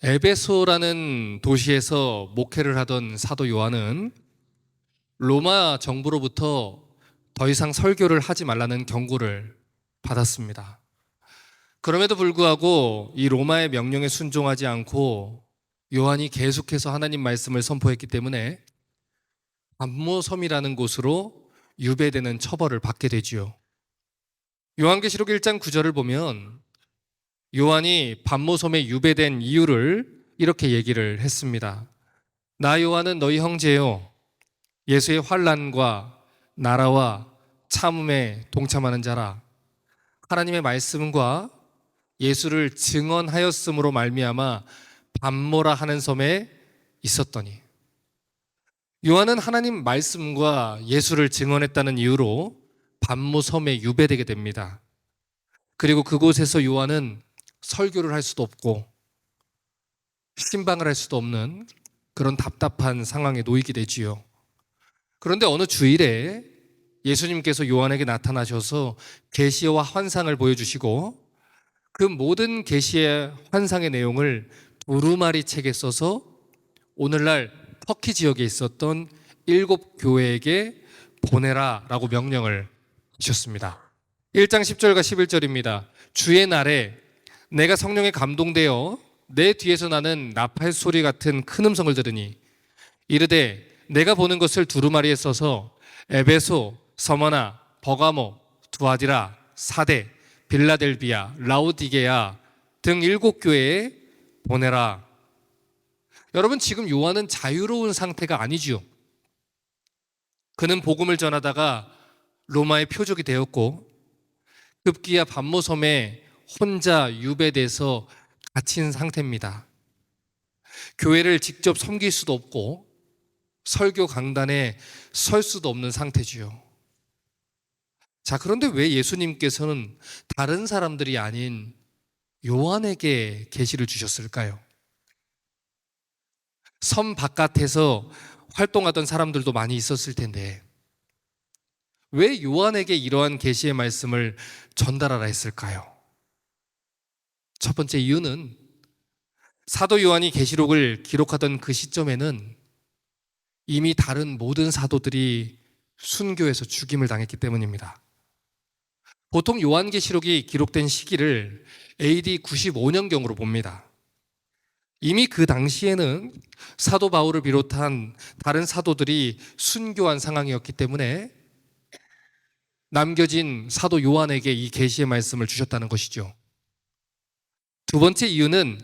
에베소라는 도시에서 목회를 하던 사도 요한은 로마 정부로부터 더 이상 설교를 하지 말라는 경고를 받았습니다. 그럼에도 불구하고 이 로마의 명령에 순종하지 않고 요한이 계속해서 하나님 말씀을 선포했기 때문에 pat모섬이라는 곳으로 유배되는 처벌을 받게 되지요. 요한계시록 1장 9절을 보면 요한이 pat모섬에 유배된 이유를 이렇게 얘기를 했습니다. 나 요한은 너희 형제요, 예수의 환난과 나라와 참음에 동참하는 자라. 하나님의 말씀과 예수를 증언하였음으로 말미암아 pat모라 하는 섬에 있었더니. 요한은 하나님 말씀과 예수를 증언했다는 이유로 pat모섬에 유배되게 됩니다. 그리고 그곳에서 요한은 설교를 할 수도 없고 신방을 할 수도 없는 그런 답답한 상황에 놓이게 되지요. 그런데 어느 주일에 예수님께서 요한에게 나타나셔서 계시와 환상을 보여주시고 그 모든 계시의 환상의 내용을 두루마리 책에 써서 오늘날 터키 지역에 있었던 7 교회에게 보내라 라고 명령을 주셨습니다. 1장 10절과 11절입니다. 주의 날에 내가 성령에 감동되어 내 뒤에서 나는 나팔 소리 같은 큰 음성을 들으니 이르되 내가 보는 것을 두루마리에 써서 에베소, 서머나, 버가모, 두아디라, 사대, 빌라델비아, 라오디게아 등 7 교회에 보내라. 여러분, 지금 요한은 자유로운 상태가 아니지요. 그는 복음을 전하다가 로마의 표적이 되었고 급기야 pat모섬에 혼자 유배돼서 갇힌 상태입니다. 교회를 직접 섬길 수도 없고 설교 강단에 설 수도 없는 상태지요. 자, 그런데 왜 예수님께서는 다른 사람들이 아닌 요한에게 계시를 주셨을까요? 섬 바깥에서 활동하던 사람들도 많이 있었을 텐데 왜 요한에게 이러한 계시의 말씀을 전달하라 했을까요? 첫 번째 이유는 사도 요한이 계시록을 기록하던 그 시점에는 이미 다른 모든 사도들이 순교해서 죽임을 당했기 때문입니다. 보통 요한계시록이 기록된 시기를 AD 95년경으로 봅니다. 이미 그 당시에는 사도 바울을 비롯한 다른 사도들이 순교한 상황이었기 때문에 남겨진 사도 요한에게 이 계시의 말씀을 주셨다는 것이죠. 두 번째 이유는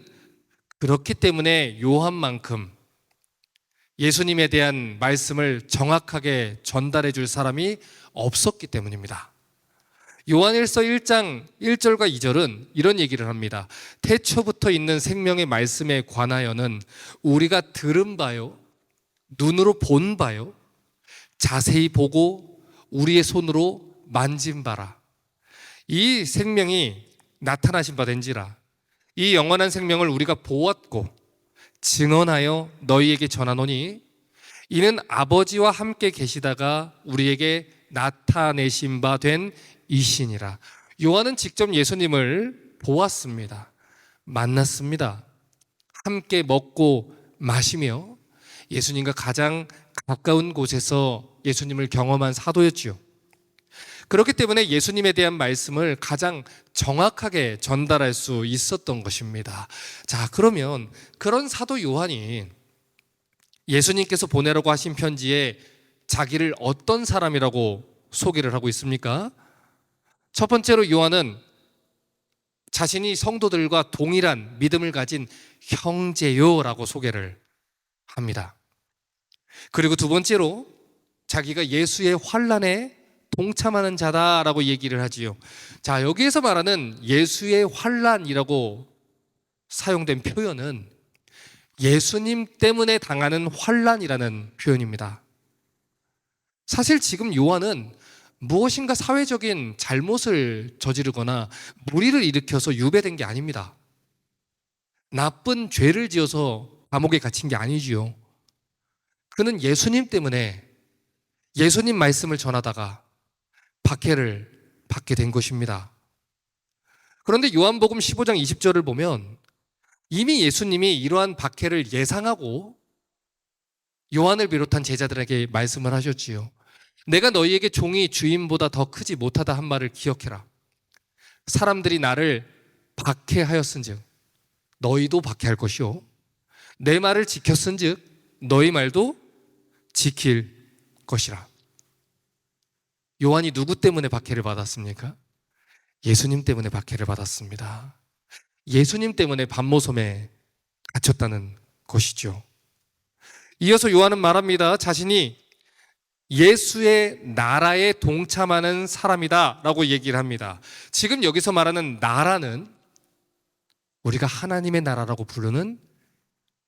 그렇기 때문에 요한만큼 예수님에 대한 말씀을 정확하게 전달해 줄 사람이 없었기 때문입니다. 요한일서 1장 1절과 2절은 이런 얘기를 합니다. 태초부터 있는 생명의 말씀에 관하여는 우리가 들은 바요, 눈으로 본 바요, 자세히 보고 우리의 손으로 만진 바라. 이 생명이 나타나신 바 된지라. 이 영원한 생명을 우리가 보았고 증언하여 너희에게 전하노니 이는 아버지와 함께 계시다가 우리에게 나타내신 바 된 이시니라. 요한은 직접 예수님을 보았습니다. 만났습니다. 함께 먹고 마시며 예수님과 가장 가까운 곳에서 예수님을 경험한 사도였지요. 그렇기 때문에 예수님에 대한 말씀을 가장 정확하게 전달할 수 있었던 것입니다. 자, 그러면 그런 사도 요한이 예수님께서 보내라고 하신 편지에 자기를 어떤 사람이라고 소개를 하고 있습니까? 첫 번째로 요한은 자신이 성도들과 동일한 믿음을 가진 형제요라고 소개를 합니다. 그리고 두 번째로 자기가 예수의 환난에 동참하는 자다라고 얘기를 하지요. 자, 여기에서 말하는 예수의 환난이라고 사용된 표현은 예수님 때문에 당하는 환난이라는 표현입니다. 사실 지금 요한은 무엇인가 사회적인 잘못을 저지르거나 무리를 일으켜서 유배된 게 아닙니다. 나쁜 죄를 지어서 감옥에 갇힌 게 아니지요. 그는 예수님 때문에 예수님 말씀을 전하다가 박해를 받게 된 것입니다. 그런데 요한복음 15장 20절을 보면 이미 예수님이 이러한 박해를 예상하고 요한을 비롯한 제자들에게 말씀을 하셨지요. 내가 너희에게 종이 주인보다 더 크지 못하다 한 말을 기억해라. 사람들이 나를 박해하였은즉 너희도 박해할 것이요, 내 말을 지켰은즉 너희 말도 지킬 것이라. 요한이 누구 때문에 박해를 받았습니까? 예수님 때문에 박해를 받았습니다. 예수님 때문에 반모섬에 갇혔다는 것이죠. 이어서 요한은 말합니다. 자신이 예수의 나라에 동참하는 사람이다 라고 얘기를 합니다. 지금 여기서 말하는 나라는 우리가 하나님의 나라라고 부르는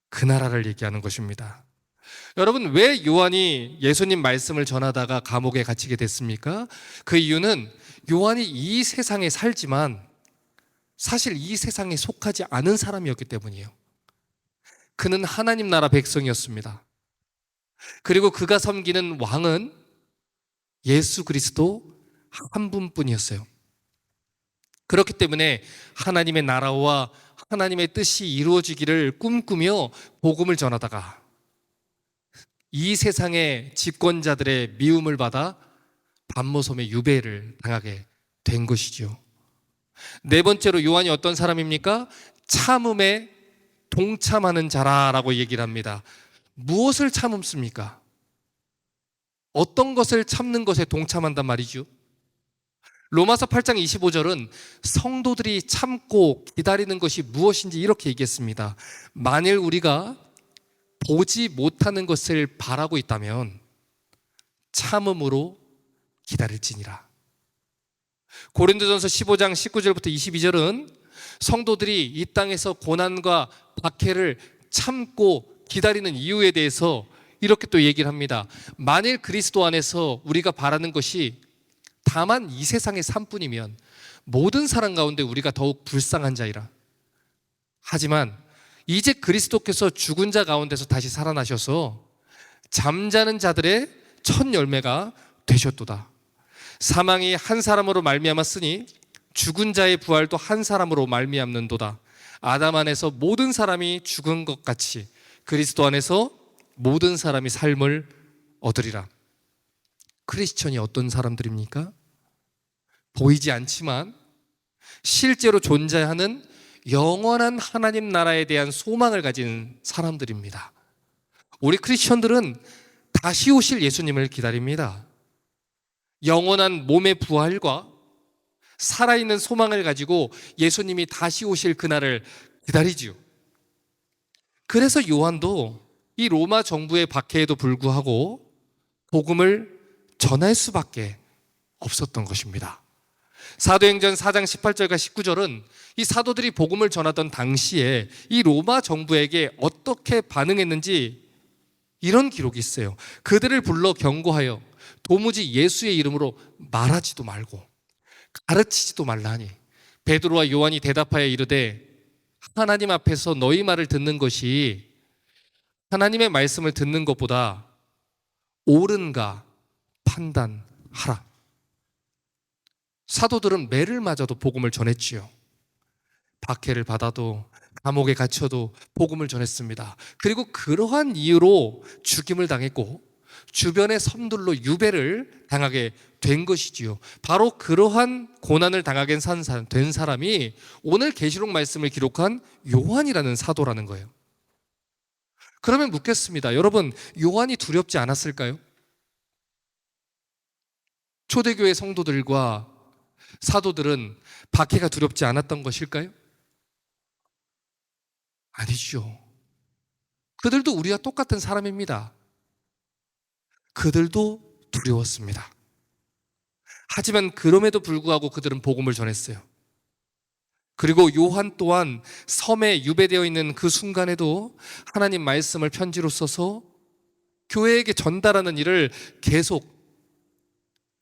그 나라를 얘기하는 것입니다. 여러분, 왜 요한이 예수님 말씀을 전하다가 감옥에 갇히게 됐습니까? 그 이유는 요한이 이 세상에 살지만 사실 이 세상에 속하지 않은 사람이었기 때문이에요. 그는 하나님 나라 백성이었습니다. 그리고 그가 섬기는 왕은 예수 그리스도 한 분뿐이었어요. 그렇기 때문에 하나님의 나라와 하나님의 뜻이 이루어지기를 꿈꾸며 복음을 전하다가 이 세상의 집권자들의 미움을 받아 반모섬의 유배를 당하게 된 것이죠. 네 번째로 요한이 어떤 사람입니까? 참음에 동참하는 자라라고 얘기를 합니다. 무엇을 참음습니까? 어떤 것을 참는 것에 동참한단 말이죠. 로마서 8장 25절은 성도들이 참고 기다리는 것이 무엇인지 이렇게 얘기했습니다. 만일 우리가 보지 못하는 것을 바라고 있다면 참음으로 기다릴지니라. 고린도전서 15장 19절부터 22절은 성도들이 이 땅에서 고난과 박해를 참고 기다리는 이유에 대해서 이렇게 또 얘기를 합니다. 만일 그리스도 안에서 우리가 바라는 것이 다만 이 세상의 삶뿐이면 모든 사람 가운데 우리가 더욱 불쌍한 자이라. 하지만 이제 그리스도께서 죽은 자 가운데서 다시 살아나셔서 잠자는 자들의 첫 열매가 되셨도다. 사망이 한 사람으로 말미암았으니 죽은 자의 부활도 한 사람으로 말미암는도다. 아담 안에서 모든 사람이 죽은 것 같이 그리스도 안에서 모든 사람이 삶을 얻으리라. 크리스천이 어떤 사람들입니까? 보이지 않지만 실제로 존재하는 영원한 하나님 나라에 대한 소망을 가진 사람들입니다. 우리 크리스천들은 다시 오실 예수님을 기다립니다. 영원한 몸의 부활과 살아있는 소망을 가지고 예수님이 다시 오실 그날을 기다리지요. 그래서 요한도 이 로마 정부의 박해에도 불구하고 복음을 전할 수밖에 없었던 것입니다. 사도행전 4장 18절과 19절은 이 사도들이 복음을 전하던 당시에 이 로마 정부에게 어떻게 반응했는지 이런 기록이 있어요. 그들을 불러 경고하여 도무지 예수의 이름으로 말하지도 말고 가르치지도 말라니 베드로와 요한이 대답하여 이르되 하나님 앞에서 너희 말을 듣는 것이 하나님의 말씀을 듣는 것보다 옳은가 판단하라. 사도들은 매를 맞아도 복음을 전했지요. 박해를 받아도 감옥에 갇혀도 복음을 전했습니다. 그리고 그러한 이유로 죽임을 당했고 주변의 섬들로 유배를 당하게 된 것이지요. 바로 그러한 고난을 당하게 된 사람이 오늘 계시록 말씀을 기록한 요한이라는 사도라는 거예요. 그러면 묻겠습니다. 여러분, 요한이 두렵지 않았을까요? 초대교회 성도들과 사도들은 박해가 두렵지 않았던 것일까요? 아니죠. 그들도 우리와 똑같은 사람입니다. 그들도 두려웠습니다. 하지만 그럼에도 불구하고 그들은 복음을 전했어요. 그리고 요한 또한 섬에 유배되어 있는 그 순간에도 하나님 말씀을 편지로 써서 교회에게 전달하는 일을 계속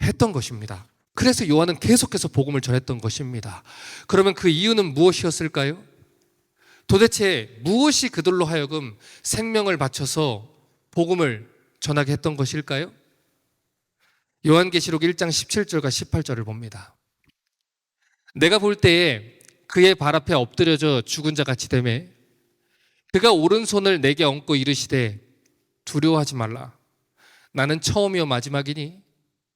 했던 것입니다. 그래서 요한은 계속해서 복음을 전했던 것입니다. 그러면 그 이유는 무엇이었을까요? 도대체 무엇이 그들로 하여금 생명을 바쳐서 복음을 전하게 했던 것일까요? 요한계시록 1장 17절과 18절을 봅니다. 내가 볼 때에 그의 발 앞에 엎드려져 죽은 자 같이 되매 그가 오른손을 내게 얹고 이르시되 두려워하지 말라. 나는 처음이요 마지막이니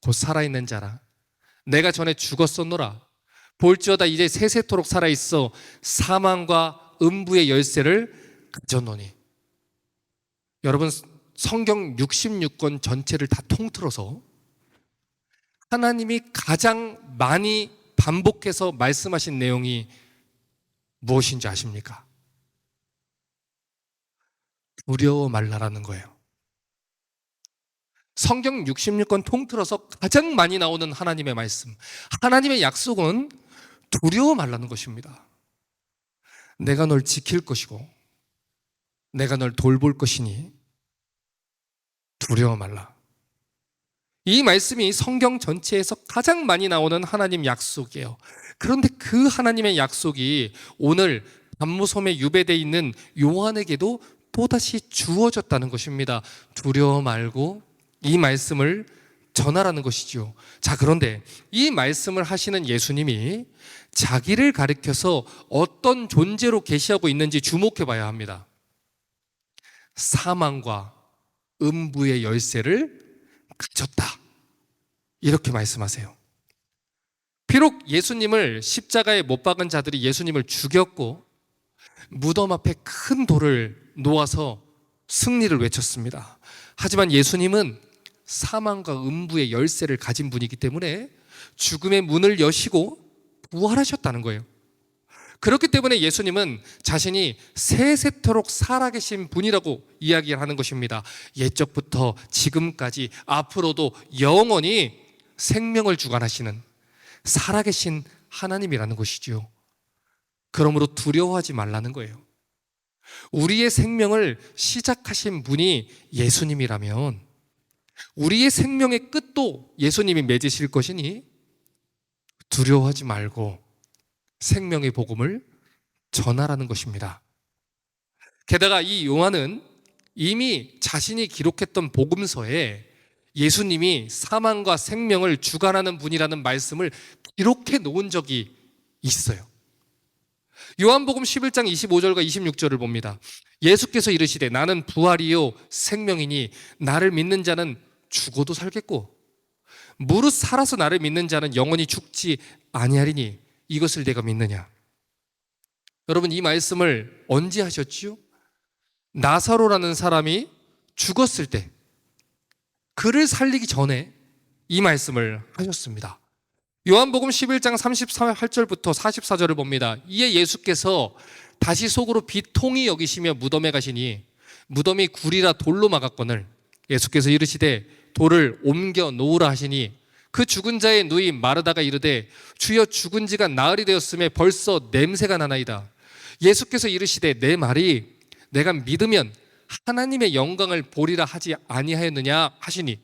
곧 살아있는 자라. 내가 전에 죽었었노라. 볼지어다 이제 세세토록 살아있어 사망과 음부의 열쇠를 가졌노니. 여러분, 성경 66권 전체를 다 통틀어서 하나님이 가장 많이 반복해서 말씀하신 내용이 무엇인지 아십니까? 두려워 말라라는 거예요. 성경 66권 통틀어서 가장 많이 나오는 하나님의 말씀, 하나님의 약속은 두려워 말라는 것입니다. 내가 널 지킬 것이고 내가 널 돌볼 것이니 두려워 말라. 이 말씀이 성경 전체에서 가장 많이 나오는 하나님 약속이에요. 그런데 그 하나님의 약속이 오늘 단무섬에 유배되어 있는 요한에게도 또다시 주어졌다는 것입니다. 두려워 말고 이 말씀을 전하라는 것이죠. 자, 그런데 이 말씀을 하시는 예수님이 자기를 가리켜서 어떤 존재로 계시하고 있는지 주목해 봐야 합니다. 사망과 음부의 열쇠를 가졌다, 이렇게 말씀하세요. 비록 예수님을 십자가에 못 박은 자들이 예수님을 죽였고 무덤 앞에 큰 돌을 놓아서 승리를 외쳤습니다. 하지만 예수님은 사망과 음부의 열쇠를 가진 분이기 때문에 죽음의 문을 여시고 부활하셨다는 거예요. 그렇기 때문에 예수님은 자신이 세세토록 살아계신 분이라고 이야기하는 것입니다. 옛적부터 지금까지 앞으로도 영원히 생명을 주관하시는 살아계신 하나님이라는 것이죠. 그러므로 두려워하지 말라는 거예요. 우리의 생명을 시작하신 분이 예수님이라면 우리의 생명의 끝도 예수님이 맺으실 것이니 두려워하지 말고 생명의 복음을 전하라는 것입니다. 게다가 이 요한은 이미 자신이 기록했던 복음서에 예수님이 사망과 생명을 주관하는 분이라는 말씀을 기록해 놓은 적이 있어요. 요한복음 11장 25절과 26절을 봅니다. 예수께서 이르시되 나는 부활이요 생명이니 나를 믿는 자는 죽어도 살겠고 무릇 살아서 나를 믿는 자는 영원히 죽지 아니하리니 이것을 내가 믿느냐. 여러분, 이 말씀을 언제 하셨지요? 나사로라는 사람이 죽었을 때 그를 살리기 전에 이 말씀을 하셨습니다. 요한복음 11장 38절부터 44절을 봅니다. 이에 예수께서 다시 속으로 비통히 여기시며 무덤에 가시니 무덤이 굴이라 돌로 막았거늘 예수께서 이르시되 돌을 옮겨 놓으라 하시니 그 죽은 자의 누이 마르다가 이르되 주여 죽은 지가 나흘이 되었음에 벌써 냄새가 나나이다. 예수께서 이르시되 내 말이 내가 믿으면 하나님의 영광을 보리라 하지 아니하였느냐 하시니.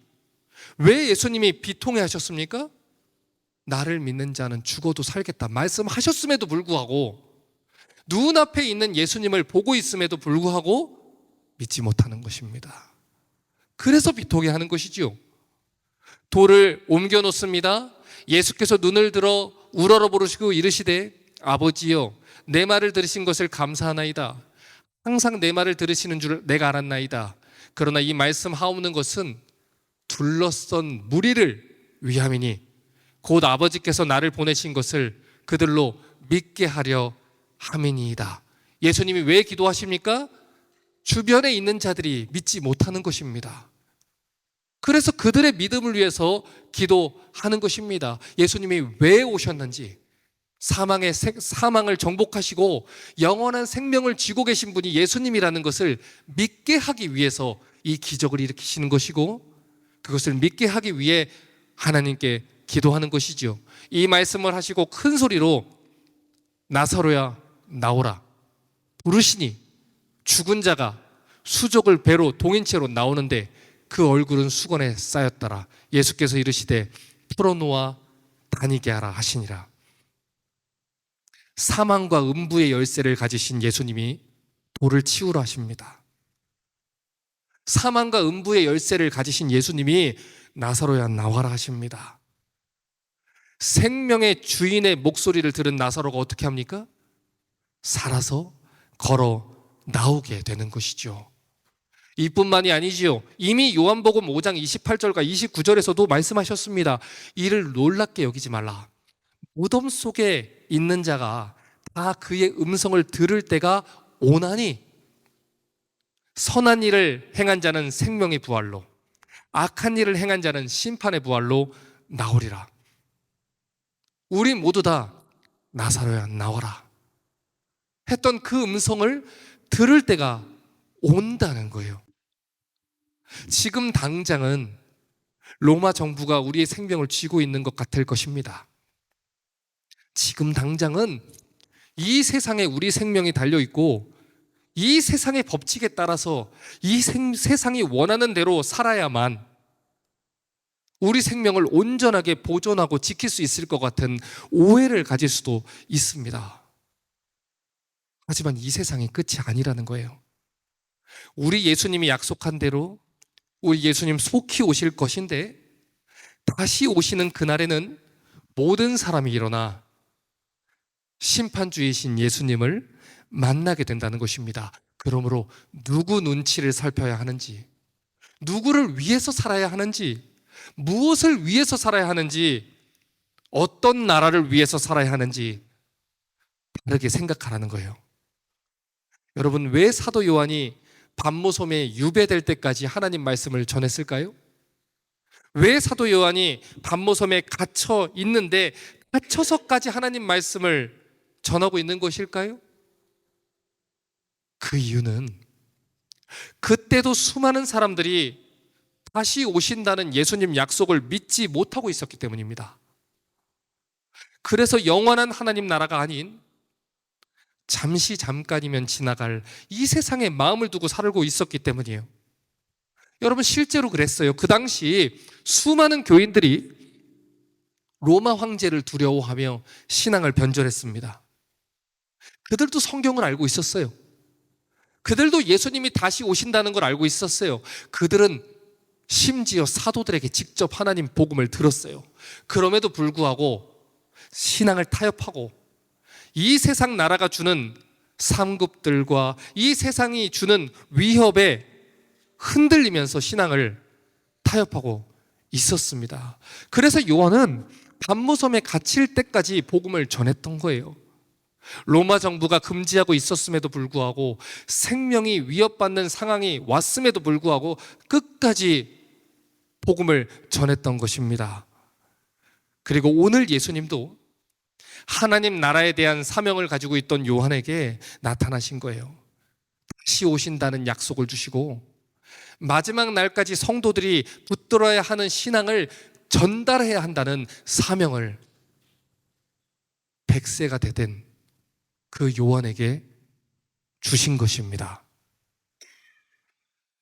왜 예수님이 비통해 하셨습니까? 나를 믿는 자는 죽어도 살겠다 말씀하셨음에도 불구하고 눈앞에 있는 예수님을 보고 있음에도 불구하고 믿지 못하는 것입니다. 그래서 비통해 하는 것이지요. 돌을 옮겨 놓습니다. 예수께서 눈을 들어 우러러 보시고 이르시되 아버지여 내 말을 들으신 것을 감사하나이다. 항상 내 말을 들으시는 줄 내가 알았나이다. 그러나 이 말씀 하옵는 것은 둘러선 무리를 위함이니 곧 아버지께서 나를 보내신 것을 그들로 믿게 하려 함이니이다. 예수님이 왜 기도하십니까? 주변에 있는 자들이 믿지 못하는 것입니다. 그래서 그들의 믿음을 위해서 기도하는 것입니다. 예수님이 왜 오셨는지, 사망을 정복하시고 영원한 생명을 쥐고 계신 분이 예수님이라는 것을 믿게 하기 위해서 이 기적을 일으키시는 것이고, 그것을 믿게 하기 위해 하나님께 기도하는 것이죠. 이 말씀을 하시고 큰 소리로 나사로야 나오라 부르시니 죽은 자가 수족을 배로 동인채로 나오는데 그 얼굴은 수건에 쌓였더라. 예수께서 이르시되 풀어놓아 다니게 하라 하시니라. 사망과 음부의 열쇠를 가지신 예수님이 돌을 치우라 하십니다. 사망과 음부의 열쇠를 가지신 예수님이 나사로야 나와라 하십니다. 생명의 주인의 목소리를 들은 나사로가 어떻게 합니까? 살아서 걸어 나오게 되는 것이죠. 이뿐만이 아니지요. 이미 요한복음 5장 28절과 29절에서도 말씀하셨습니다. 이를 놀랍게 여기지 말라. 무덤 속에 있는 자가 다 그의 음성을 들을 때가 오나니 선한 일을 행한 자는 생명의 부활로, 악한 일을 행한 자는 심판의 부활로 나오리라. 우리 모두 다 나사로야 나와라 했던 그 음성을 들을 때가 온다는 거예요. 지금 당장은 로마 정부가 우리의 생명을 쥐고 있는 것 같을 것입니다. 지금 당장은 이 세상에 우리 생명이 달려있고 이 세상의 법칙에 따라서 이 세상이 원하는 대로 살아야만 우리 생명을 온전하게 보존하고 지킬 수 있을 것 같은 오해를 가질 수도 있습니다. 하지만 이 세상이 끝이 아니라는 거예요. 우리 예수님이 약속한 대로 우리 예수님 속히 오실 것인데 다시 오시는 그날에는 모든 사람이 일어나 심판주이신 예수님을 만나게 된다는 것입니다. 그러므로 누구 눈치를 살펴야 하는지, 누구를 위해서 살아야 하는지, 무엇을 위해서 살아야 하는지, 어떤 나라를 위해서 살아야 하는지 다르게 생각하라는 거예요. 여러분, 왜 사도 요한이 반모섬에 유배될 때까지 하나님 말씀을 전했을까요? 왜 사도 요한이 반모섬에 갇혀 있는데 갇혀서까지 하나님 말씀을 전하고 있는 것일까요? 그 이유는 그때도 수많은 사람들이 다시 오신다는 예수님 약속을 믿지 못하고 있었기 때문입니다. 그래서 영원한 하나님 나라가 아닌 잠시 잠깐이면 지나갈 이 세상에 마음을 두고 살고 있었기 때문이에요. 여러분, 실제로 그랬어요. 그 당시 수많은 교인들이 로마 황제를 두려워하며 신앙을 변절했습니다. 그들도 성경을 알고 있었어요. 그들도 예수님이 다시 오신다는 걸 알고 있었어요. 그들은 심지어 사도들에게 직접 하나님 복음을 들었어요. 그럼에도 불구하고 신앙을 타협하고 이 세상 나라가 주는 상급들과 이 세상이 주는 위협에 흔들리면서 신앙을 타협하고 있었습니다. 그래서 요한은 반모섬에 갇힐 때까지 복음을 전했던 거예요. 로마 정부가 금지하고 있었음에도 불구하고 생명이 위협받는 상황이 왔음에도 불구하고 끝까지 복음을 전했던 것입니다. 그리고 오늘 예수님도 하나님 나라에 대한 사명을 가지고 있던 요한에게 나타나신 거예요. 다시 오신다는 약속을 주시고 마지막 날까지 성도들이 붙들어야 하는 신앙을 전달해야 한다는 사명을 100세가 되된 그 요한에게 주신 것입니다.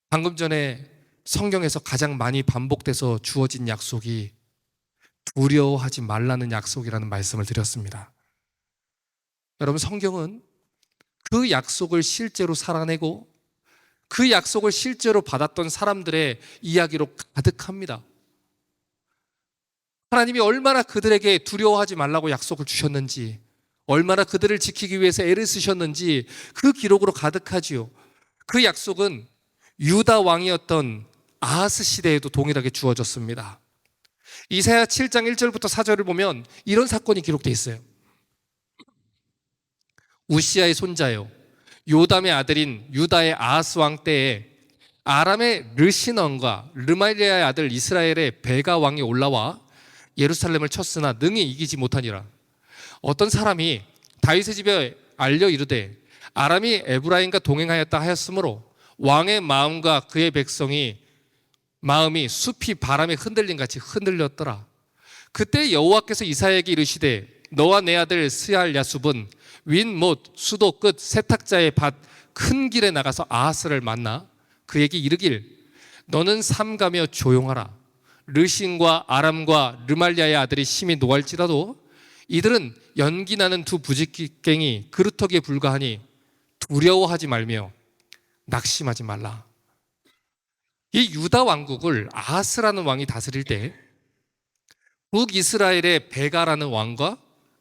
방금 전에 성경에서 가장 많이 반복돼서 주어진 약속이 두려워하지 말라는 약속이라는 말씀을 드렸습니다. 여러분, 성경은 그 약속을 실제로 살아내고 그 약속을 실제로 받았던 사람들의 이야기로 가득합니다. 하나님이 얼마나 그들에게 두려워하지 말라고 약속을 주셨는지, 얼마나 그들을 지키기 위해서 애를 쓰셨는지 그 기록으로 가득하지요. 그 약속은 유다 왕이었던 아하스 시대에도 동일하게 주어졌습니다. 이사야 7장 1절부터 4절을 보면 이런 사건이 기록되어 있어요. 우시아의 손자요 요담의 아들인 유다의 아하스 왕 때에 아람의 르신 왕과 르말리아의 아들 이스라엘의 베가 왕이 올라와 예루살렘을 쳤으나 능히 이기지 못하니라. 어떤 사람이 다윗의 집에 알려 이르되 아람이 에브라임과 동행하였다 하였으므로 왕의 마음과 그의 백성이 마음이 숲이 바람에 흔들린 같이 흔들렸더라. 그때 여호와께서 이사야에게 이르시되 너와 내 아들 스알 야숲은 윈못 수도 끝 세탁자의 밭 큰 길에 나가서 아하스를 만나 그에게 이르길 너는 삼가며 조용하라. 르신과 아람과 르말리아의 아들이 심히 노할지라도 이들은 연기나는 두 부지깽이 그루터기에 불과하니 두려워하지 말며 낙심하지 말라. 이 유다 왕국을 아하스라는 왕이 다스릴 때 북이스라엘의 베가라는 왕과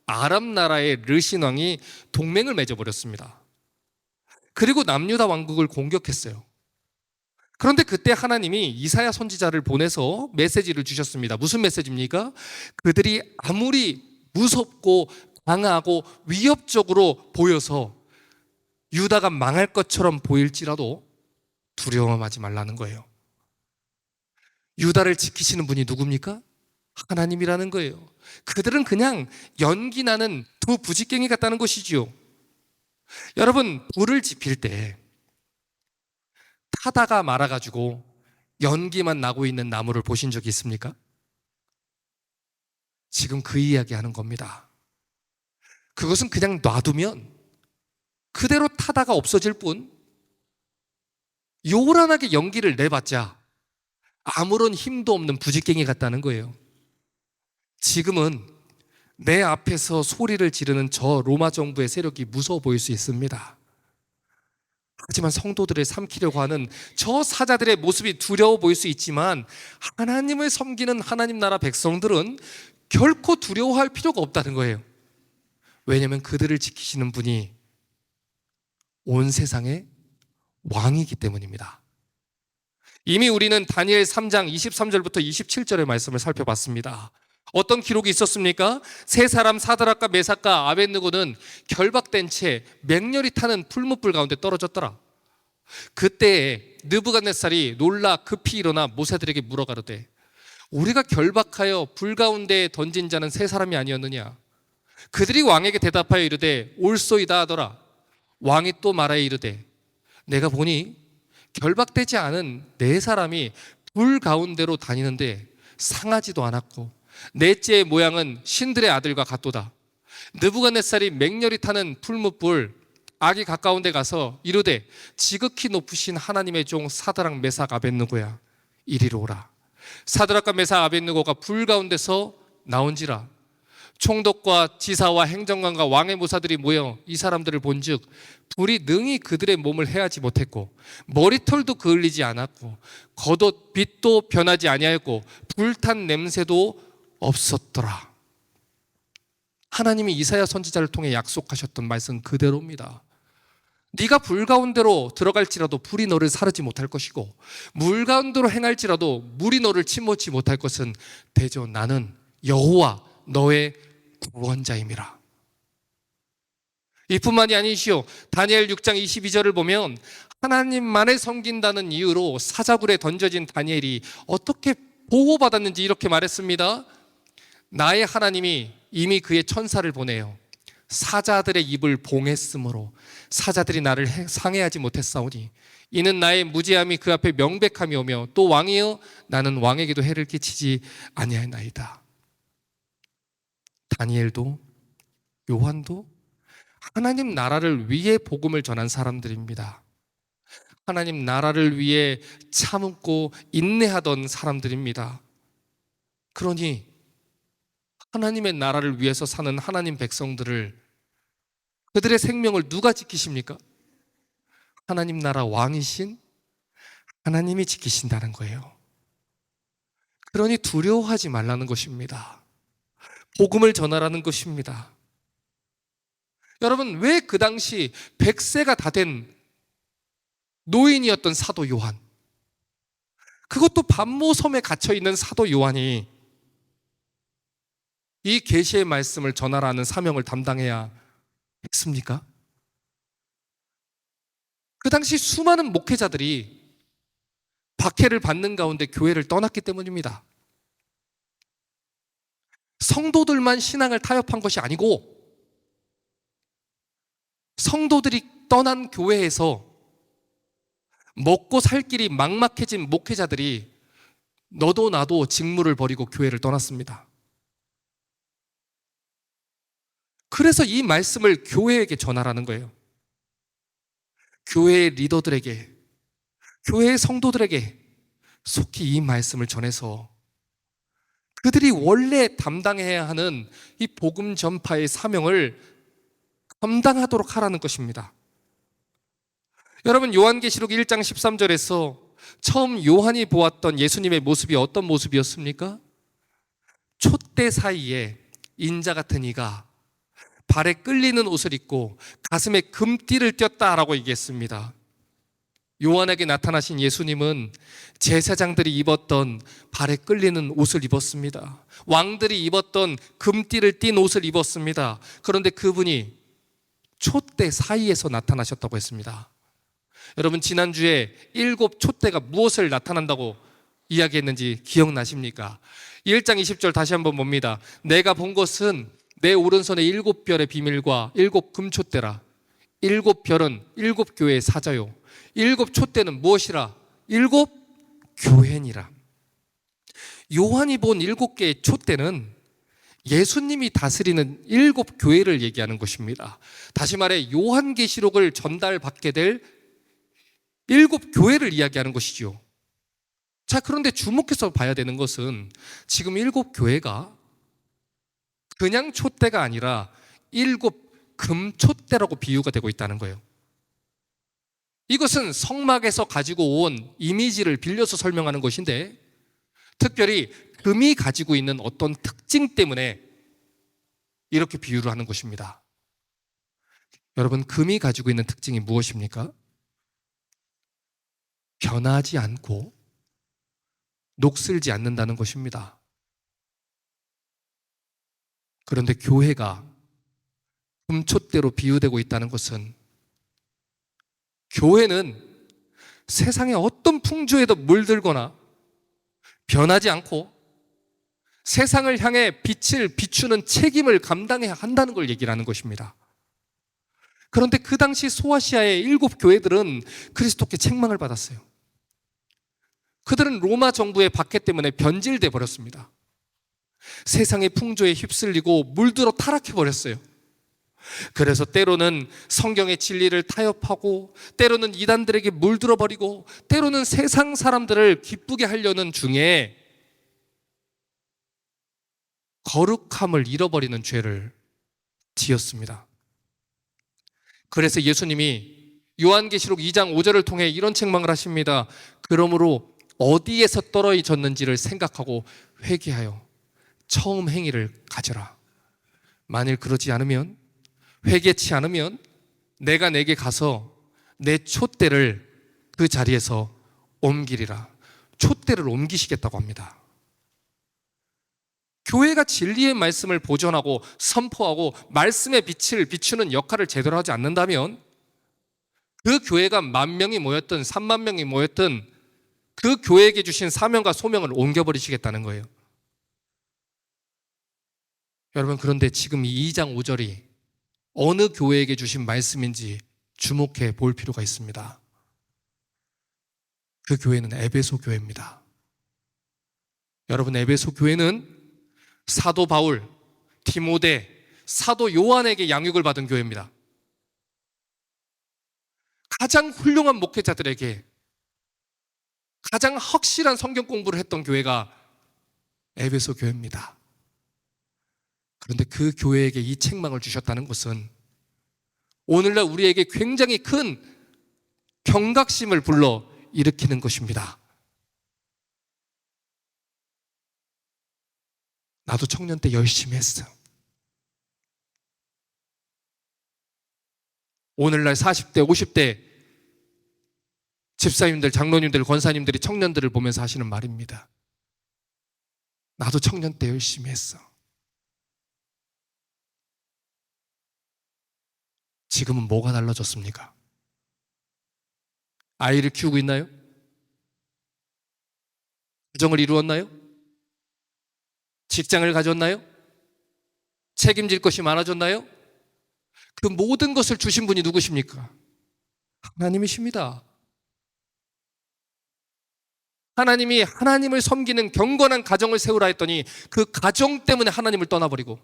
아람 나라의 르신 왕이 동맹을 맺어버렸습니다. 그리고 남유다 왕국을 공격했어요. 그런데 그때 하나님이 이사야 선지자를 보내서 메시지를 주셨습니다. 무슨 메시지입니까? 그들이 아무리 무섭고 강하고 위협적으로 보여서 유다가 망할 것처럼 보일지라도 두려워하지 말라는 거예요. 유다를 지키시는 분이 누굽니까? 하나님이라는 거예요. 그들은 그냥 연기 나는 두 부지깽이 같다는 것이지요. 여러분, 불을 지필 때 타다가 말아가지고 연기만 나고 있는 나무를 보신 적이 있습니까? 지금 그 이야기 하는 겁니다. 그것은 그냥 놔두면 그대로 타다가 없어질 뿐, 요란하게 연기를 내봤자 아무런 힘도 없는 부지깽이 같다는 거예요. 지금은 내 앞에서 소리를 지르는 저 로마 정부의 세력이 무서워 보일 수 있습니다. 하지만 성도들을 삼키려고 하는 저 사자들의 모습이 두려워 보일 수 있지만, 하나님을 섬기는 하나님 나라 백성들은 결코 두려워할 필요가 없다는 거예요. 왜냐하면 그들을 지키시는 분이 온 세상의 왕이기 때문입니다. 이미 우리는 다니엘 3장 23절부터 27절의 말씀을 살펴봤습니다. 어떤 기록이 있었습니까? 세 사람 사드락과 메삭과 아벳느고는 결박된 채 맹렬히 타는 풀무불 가운데 떨어졌더라. 그때 느부갓네살이 놀라 급히 일어나 모세들에게 물어가로되, 우리가 결박하여 불 가운데 던진 자는 세 사람이 아니었느냐? 그들이 왕에게 대답하여 이르되 옳소이다 하더라. 왕이 또 말하여 이르되, 내가 보니 결박되지 않은 네 사람이 불 가운데로 다니는데 상하지도 않았고 넷째의 모양은 신들의 아들과 같도다. 느부갓네살이 맹렬히 타는 풀무불 악이 가까운 데 가서 이르되, 지극히 높으신 하나님의 종 사드락 메삭 아벳느고야, 이리로 오라. 사드락과 메삭 아벳느고가 불 가운데서 나온지라. 총독과 지사와 행정관과 왕의 무사들이 모여 이 사람들을 본즉 불이 능히 그들의 몸을 해하지 못했고 머리털도 그을리지 않았고 겉옷 빛도 변하지 아니하였고 불탄 냄새도 없었더라. 하나님이 이사야 선지자를 통해 약속하셨던 말씀 그대로입니다. 네가 불 가운데로 들어갈지라도 불이 너를 사르지 못할 것이고 물 가운데로 행할지라도 물이 너를 침몰치 못할 것은 대저 나는 여호와 너의 구원자임이라. 이뿐만이 아니시오. 다니엘 6장 22절을 보면 하나님만을 섬긴다는 이유로 사자굴에 던져진 다니엘이 어떻게 보호받았는지 이렇게 말했습니다. 나의 하나님이 이미 그의 천사를 보내요. 사자들의 입을 봉했으므로 사자들이 나를 상해하지 못했사오니 이는 나의 무지함이 그 앞에 명백함이 오며 또 왕이여 나는 왕에게도 해를 끼치지 아니하나이다. 다니엘도 요한도 하나님 나라를 위해 복음을 전한 사람들입니다. 하나님 나라를 위해 참고 인내하던 사람들입니다. 그러니 하나님의 나라를 위해서 사는 하나님 백성들을, 그들의 생명을 누가 지키십니까? 하나님 나라 왕이신 하나님이 지키신다는 거예요. 그러니 두려워하지 말라는 것입니다. 복음을 전하라는 것입니다. 여러분, 왜 그 당시 100세가 다 된 노인이었던 사도 요한, 그것도 반모섬에 갇혀있는 사도 요한이 이 계시의 말씀을 전하라는 사명을 담당해야 했습니까? 그 당시 수많은 목회자들이 박해를 받는 가운데 교회를 떠났기 때문입니다. 성도들만 신앙을 타협한 것이 아니고 성도들이 떠난 교회에서 먹고 살 길이 막막해진 목회자들이 너도 나도 직무를 버리고 교회를 떠났습니다. 그래서 이 말씀을 교회에게 전하라는 거예요. 교회의 리더들에게, 교회의 성도들에게 속히 이 말씀을 전해서 그들이 원래 담당해야 하는 이 복음 전파의 사명을 감당하도록 하라는 것입니다. 여러분, 요한계시록 1장 13절에서 처음 요한이 보았던 예수님의 모습이 어떤 모습이었습니까? 촛대 사이에 인자 같은 이가 발에 끌리는 옷을 입고 가슴에 금띠를 띄었다라고 얘기했습니다. 요한에게 나타나신 예수님은 제사장들이 입었던 발에 끌리는 옷을 입었습니다. 왕들이 입었던 금띠를 띤 옷을 입었습니다. 그런데 그분이 촛대 사이에서 나타나셨다고 했습니다. 여러분, 지난주에 7 촛대가 무엇을 나타난다고 이야기했는지 기억나십니까? 1장 20절 다시 한번 봅니다. 내가 본 것은 내 오른손에 7별의 비밀과 7 금촛대라. 7별은 7 교회의 사자요, 7 촛대는 무엇이라? 7 교회니라. 요한이 본 7개의 촛대는 예수님이 다스리는 7 교회를 얘기하는 것입니다. 다시 말해 요한계시록을 전달받게 될 7 교회를 이야기하는 것이죠. 자, 그런데 주목해서 봐야 되는 것은 지금 7 교회가 그냥 촛대가 아니라 7 금촛대라고 비유가 되고 있다는 거예요. 이것은 성막에서 가지고 온 이미지를 빌려서 설명하는 것인데, 특별히 금이 가지고 있는 어떤 특징 때문에 이렇게 비유를 하는 것입니다. 여러분, 금이 가지고 있는 특징이 무엇입니까? 변하지 않고 녹슬지 않는다는 것입니다. 그런데 교회가 금촛대로 비유되고 있다는 것은, 교회는 세상의 어떤 풍조에도 물들거나 변하지 않고 세상을 향해 빛을 비추는 책임을 감당해야 한다는 걸 얘기를 하는 것입니다. 그런데 그 당시 소아시아의 7 교회들은 그리스도께 책망을 받았어요. 그들은 로마 정부의 박해 때문에 변질돼 버렸습니다. 세상의 풍조에 휩쓸리고 물들어 타락해 버렸어요. 그래서 때로는 성경의 진리를 타협하고, 때로는 이단들에게 물들어 버리고, 때로는 세상 사람들을 기쁘게 하려는 중에 거룩함을 잃어버리는 죄를 지었습니다. 그래서 예수님이 요한계시록 2장 5절을 통해 이런 책망을 하십니다. 그러므로 어디에서 떨어졌는지를 생각하고 회개하여 처음 행위를 가져라. 만일 그러지 않으면, 회개치 않으면 내가 내게 가서 내 촛대를 그 자리에서 옮기리라. 촛대를 옮기시겠다고 합니다. 교회가 진리의 말씀을 보존하고 선포하고 말씀의 빛을 비추는 역할을 제대로 하지 않는다면, 그 교회가 10,000명이 모였든 30,000명이 모였든 그 교회에게 주신 사명과 소명을 옮겨버리시겠다는 거예요. 여러분, 그런데 지금 이 2장 5절이 어느 교회에게 주신 말씀인지 주목해 볼 필요가 있습니다. 그 교회는 에베소 교회입니다. 여러분, 에베소 교회는 사도 바울, 디모데, 사도 요한에게 양육을 받은 교회입니다. 가장 훌륭한 목회자들에게 가장 확실한 성경 공부를 했던 교회가 에베소 교회입니다. 그런데 그 교회에게 이 책망을 주셨다는 것은 오늘날 우리에게 굉장히 큰 경각심을 불러 일으키는 것입니다. 나도 청년 때 열심히 했어. 오늘날 40대, 50대 집사님들, 장로님들, 권사님들이 청년들을 보면서 하시는 말입니다. 나도 청년 때 열심히 했어. 지금은 뭐가 달라졌습니까? 아이를 키우고 있나요? 가정을 이루었나요? 직장을 가졌나요? 책임질 것이 많아졌나요? 그 모든 것을 주신 분이 누구십니까? 하나님이십니다. 하나님이 하나님을 섬기는 경건한 가정을 세우라 했더니 그 가정 때문에 하나님을 떠나버리고,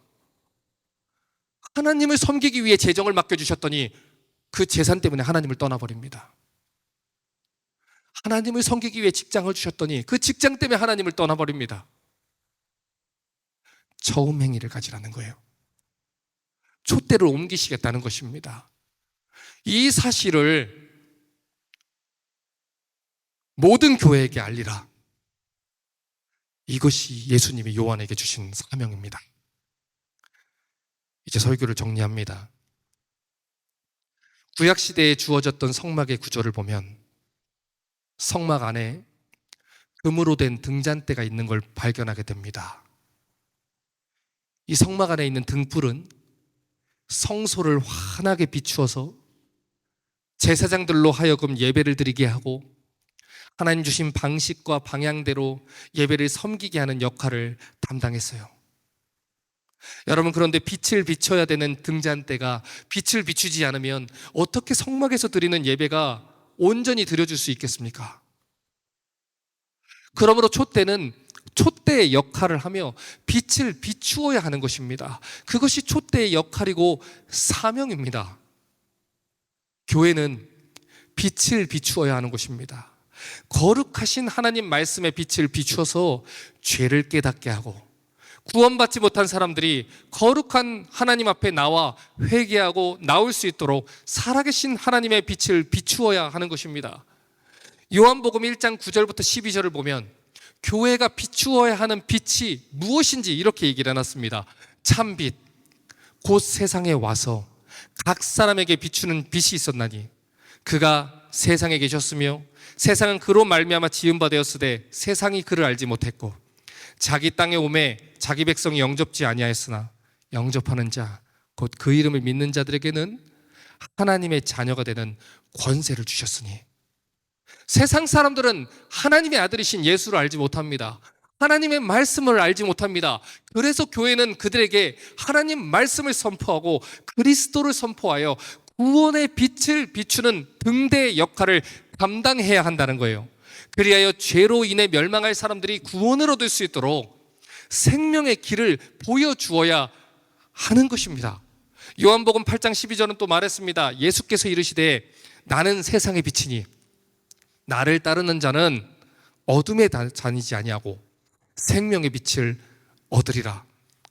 하나님을 섬기기 위해 재정을 맡겨주셨더니 그 재산 때문에 하나님을 떠나버립니다. 하나님을 섬기기 위해 직장을 주셨더니 그 직장 때문에 하나님을 떠나버립니다. 처음 행위를 가지라는 거예요. 촛대를 옮기시겠다는 것입니다. 이 사실을 모든 교회에게 알리라. 이것이 예수님이 요한에게 주신 사명입니다. 이제 설교를 정리합니다. 구약시대에 주어졌던 성막의 구조를 보면 성막 안에 금으로 된 등잔대가 있는 걸 발견하게 됩니다. 이 성막 안에 있는 등불은 성소를 환하게 비추어서 제사장들로 하여금 예배를 드리게 하고 하나님 주신 방식과 방향대로 예배를 섬기게 하는 역할을 담당했어요. 여러분, 그런데 빛을 비춰야 되는 등잔대가 빛을 비추지 않으면 어떻게 성막에서 드리는 예배가 온전히 드려질 수 있겠습니까? 그러므로 촛대는 촛대의 역할을 하며 빛을 비추어야 하는 것입니다. 그것이 촛대의 역할이고 사명입니다. 교회는 빛을 비추어야 하는 것입니다. 거룩하신 하나님 말씀의 빛을 비추어서 죄를 깨닫게 하고 구원받지 못한 사람들이 거룩한 하나님 앞에 나와 회개하고 나올 수 있도록 살아계신 하나님의 빛을 비추어야 하는 것입니다. 요한복음 1장 9절부터 12절을 보면 교회가 비추어야 하는 빛이 무엇인지 이렇게 얘기를 해놨습니다. 참빛, 곧 세상에 와서 각 사람에게 비추는 빛이 있었나니 그가 세상에 계셨으며 세상은 그로 말미암아 지은 바 되었으되 세상이 그를 알지 못했고 자기 땅에 오매 자기 백성이 영접지 아니하였으나 영접하는 자 곧 그 이름을 믿는 자들에게는 하나님의 자녀가 되는 권세를 주셨으니 세상 사람들은 하나님의 아들이신 예수를 알지 못합니다. 하나님의 말씀을 알지 못합니다. 그래서 교회는 그들에게 하나님 말씀을 선포하고 그리스도를 선포하여 구원의 빛을 비추는 등대의 역할을 감당해야 한다는 거예요. 그리하여 죄로 인해 멸망할 사람들이 구원을 얻을 수 있도록 생명의 길을 보여주어야 하는 것입니다. 요한복음 8장 12절은 또 말했습니다. 예수께서 이르시되 나는 세상의 빛이니 나를 따르는 자는 어둠에 다니지 아니하고 생명의 빛을 얻으리라.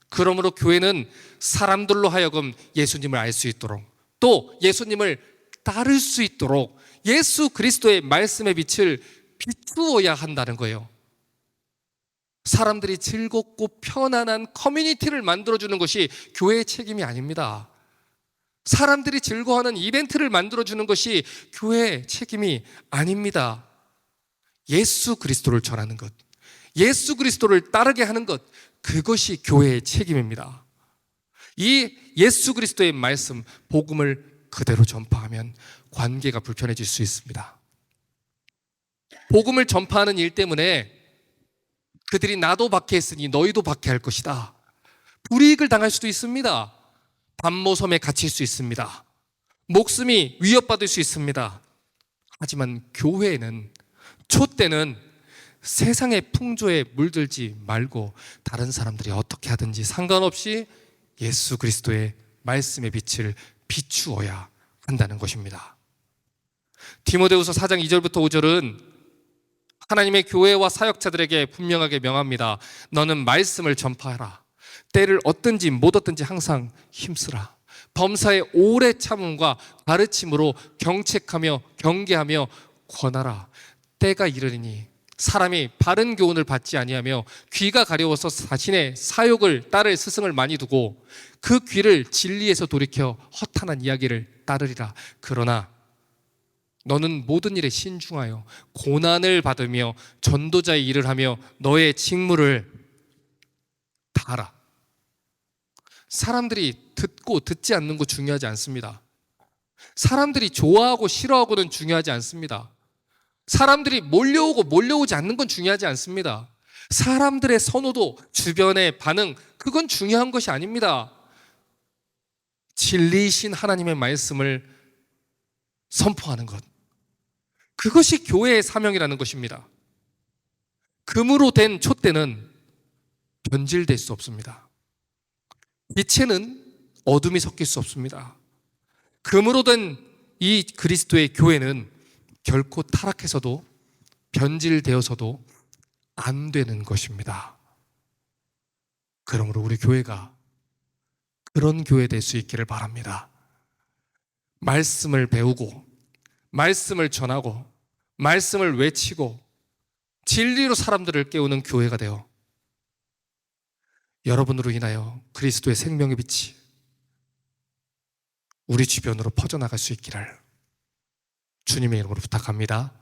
그러므로 교회는 사람들로 하여금 예수님을 알 수 있도록 또 예수님을 따를 수 있도록 예수 그리스도의 말씀의 빛을 비추어야 한다는 거예요. 사람들이 즐겁고 편안한 커뮤니티를 만들어주는 것이 교회의 책임이 아닙니다. 사람들이 즐거워하는 이벤트를 만들어주는 것이 교회의 책임이 아닙니다. 예수 그리스도를 전하는 것, 예수 그리스도를 따르게 하는 것, 그것이 교회의 책임입니다. 이 예수 그리스도의 말씀, 복음을 그대로 전파하면 관계가 불편해질 수 있습니다. 복음을 전파하는 일 때문에 그들이 나도 박해했으니 너희도 박해할 것이다, 불이익을 당할 수도 있습니다. 반모섬에 갇힐 수 있습니다. 목숨이 위협받을 수 있습니다. 하지만 교회는, 촛대는 세상의 풍조에 물들지 말고 다른 사람들이 어떻게 하든지 상관없이 예수 그리스도의 말씀의 빛을 비추어야 한다는 것입니다. 디모데후서 4장 2절부터 5절은 하나님의 교회와 사역자들에게 분명하게 명합니다. 너는 말씀을 전파하라. 때를 얻든지 못 얻든지 항상 힘쓰라. 범사의 오래 참음과 가르침으로 경책하며 경계하며 권하라. 때가 이르리니 사람이 바른 교훈을 받지 아니하며 귀가 가려워서 자신의 사욕을 따를 스승을 많이 두고 그 귀를 진리에서 돌이켜 허탄한 이야기를 따르리라. 그러나 너는 모든 일에 신중하여 고난을 받으며 전도자의 일을 하며 너의 직무를 다하라. 사람들이 듣고 듣지 않는 거 중요하지 않습니다. 사람들이 좋아하고 싫어하고는 중요하지 않습니다. 사람들이 몰려오고 몰려오지 않는 건 중요하지 않습니다. 사람들의 선호도, 주변의 반응, 그건 중요한 것이 아닙니다. 진리이신 하나님의 말씀을 선포하는 것, 그것이 교회의 사명이라는 것입니다. 금으로 된 촛대는 변질될 수 없습니다. 빛에는 어둠이 섞일 수 없습니다. 금으로 된 이 그리스도의 교회는 결코 타락해서도 변질되어서도 안 되는 것입니다. 그러므로 우리 교회가 그런 교회 될 수 있기를 바랍니다. 말씀을 배우고 말씀을 전하고 말씀을 외치고 진리로 사람들을 깨우는 교회가 되어 여러분으로 인하여 그리스도의 생명의 빛이 우리 주변으로 퍼져나갈 수 있기를 주님의 이름으로 부탁합니다.